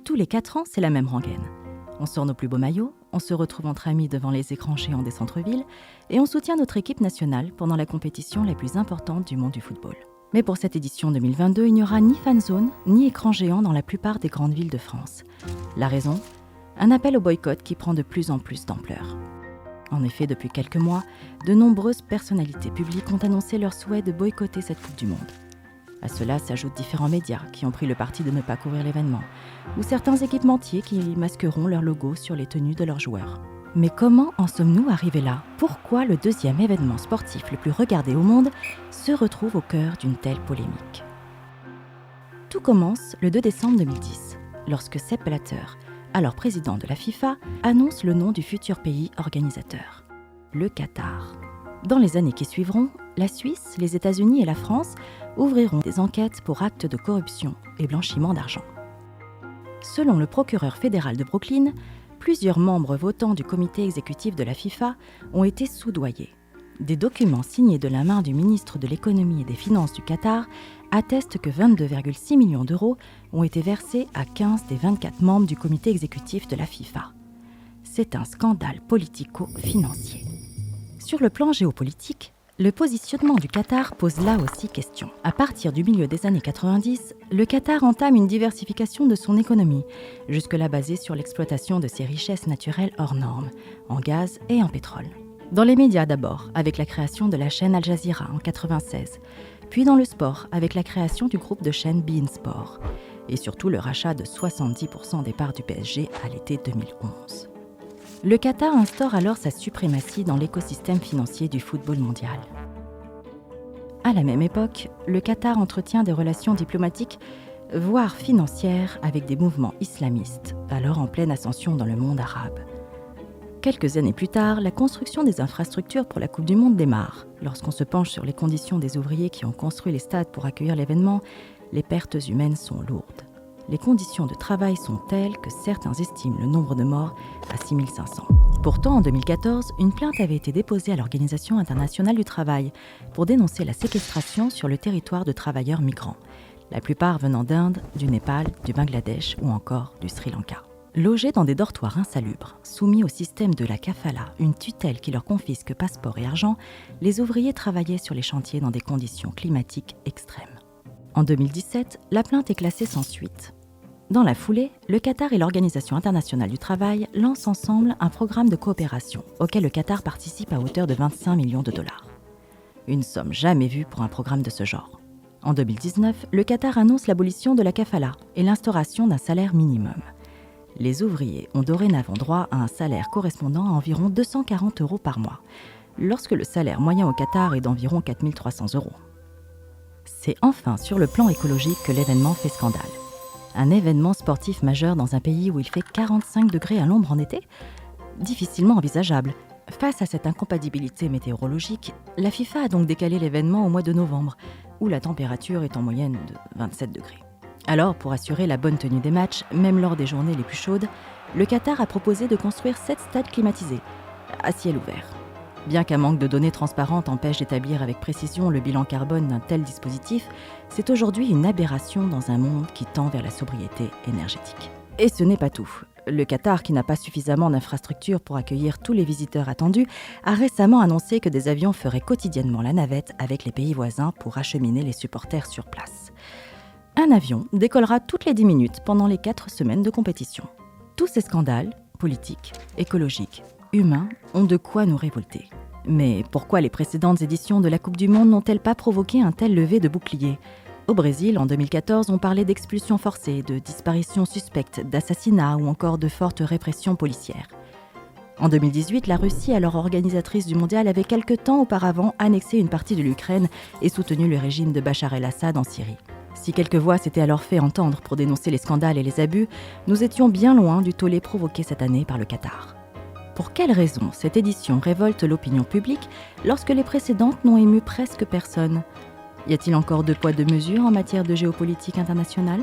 Tous les 4 ans, c'est la même rengaine. On sort nos plus beaux maillots, on se retrouve entre amis devant les écrans géants des centres-villes et on soutient notre équipe nationale pendant la compétition la plus importante du monde du football. Mais pour cette édition 2022, il n'y aura ni fan zone ni écran géant dans la plupart des grandes villes de France. La raison ? Un appel au boycott qui prend de plus en plus d'ampleur. En effet, depuis quelques mois, de nombreuses personnalités publiques ont annoncé leur souhait de boycotter cette Coupe du Monde. À cela s'ajoutent différents médias qui ont pris le parti de ne pas couvrir l'événement, ou certains équipementiers qui masqueront leur logo sur les tenues de leurs joueurs. Mais comment en sommes-nous arrivés là ? Pourquoi le deuxième événement sportif le plus regardé au monde se retrouve au cœur d'une telle polémique ? Tout commence le 2 décembre 2010, lorsque Sepp Blatter, alors président de la FIFA, annonce le nom du futur pays organisateur, le Qatar. Dans les années qui suivront, la Suisse, les États-Unis et la France ouvriront des enquêtes pour actes de corruption et blanchiment d'argent. Selon le procureur fédéral de Brooklyn, plusieurs membres votants du comité exécutif de la FIFA ont été soudoyés. Des documents signés de la main du ministre de l'économie et des finances du Qatar attestent que 22,6 millions d'euros ont été versés à 15 des 24 membres du comité exécutif de la FIFA. C'est un scandale politico-financier. Sur le plan géopolitique, le positionnement du Qatar pose là aussi question. À partir du milieu des années 90, le Qatar entame une diversification de son économie, jusque-là basée sur l'exploitation de ses richesses naturelles hors normes, en gaz et en pétrole. Dans les médias d'abord, avec la création de la chaîne Al Jazeera en 1996, puis dans le sport, avec la création du groupe de chaînes beIN Sport, et surtout le rachat de 70% des parts du PSG à l'été 2011. Le Qatar instaure alors sa suprématie dans l'écosystème financier du football mondial. À la même époque, le Qatar entretient des relations diplomatiques, voire financières, avec des mouvements islamistes, alors en pleine ascension dans le monde arabe. Quelques années plus tard, la construction des infrastructures pour la Coupe du Monde démarre. Lorsqu'on se penche sur les conditions des ouvriers qui ont construit les stades pour accueillir l'événement, les pertes humaines sont lourdes. Les conditions de travail sont telles que certains estiment le nombre de morts à 6500. Pourtant, en 2014, une plainte avait été déposée à l'Organisation internationale du travail pour dénoncer la séquestration sur le territoire de travailleurs migrants, la plupart venant d'Inde, du Népal, du Bangladesh ou encore du Sri Lanka. Logés dans des dortoirs insalubres, soumis au système de la kafala, une tutelle qui leur confisque passeport et argent, les ouvriers travaillaient sur les chantiers dans des conditions climatiques extrêmes. En 2017, la plainte est classée sans suite. Dans la foulée, le Qatar et l'Organisation internationale du travail lancent ensemble un programme de coopération auquel le Qatar participe à hauteur de 25 millions de dollars. Une somme jamais vue pour un programme de ce genre. En 2019, le Qatar annonce l'abolition de la kafala et l'instauration d'un salaire minimum. Les ouvriers ont dorénavant droit à un salaire correspondant à environ 240 € par mois, lorsque le salaire moyen au Qatar est d'environ 4 300 €. C'est enfin sur le plan écologique que l'événement fait scandale. Un événement sportif majeur dans un pays où il fait 45 degrés à l'ombre en été ? Difficilement envisageable. Face à cette incompatibilité météorologique, la FIFA a donc décalé l'événement au mois de novembre, où la température est en moyenne de 27 degrés. Alors, pour assurer la bonne tenue des matchs, même lors des journées les plus chaudes, le Qatar a proposé de construire 7 stades climatisés, à ciel ouvert. Bien qu'un manque de données transparentes empêche d'établir avec précision le bilan carbone d'un tel dispositif, c'est aujourd'hui une aberration dans un monde qui tend vers la sobriété énergétique. Et ce n'est pas tout. Le Qatar, qui n'a pas suffisamment d'infrastructures pour accueillir tous les visiteurs attendus, a récemment annoncé que des avions feraient quotidiennement la navette avec les pays voisins pour acheminer les supporters sur place. Un avion décollera toutes les 10 minutes pendant les 4 semaines de compétition. Tous ces scandales, politiques, écologiques, humains, ont de quoi nous révolter. Mais pourquoi les précédentes éditions de la Coupe du Monde n'ont-elles pas provoqué un tel lever de boucliers ? Au Brésil, en 2014, on parlait d'expulsions forcées, de disparitions suspectes, d'assassinats ou encore de fortes répressions policières. En 2018, la Russie, alors organisatrice du mondial, avait quelque temps auparavant annexé une partie de l'Ukraine et soutenu le régime de Bachar el-Assad en Syrie. Si quelques voix s'étaient alors fait entendre pour dénoncer les scandales et les abus, nous étions bien loin du tollé provoqué cette année par le Qatar. Pour quelles raisons cette édition révolte l'opinion publique lorsque les précédentes n'ont ému presque personne ? Y a-t-il encore 2 poids 2 mesures en matière de géopolitique internationale ?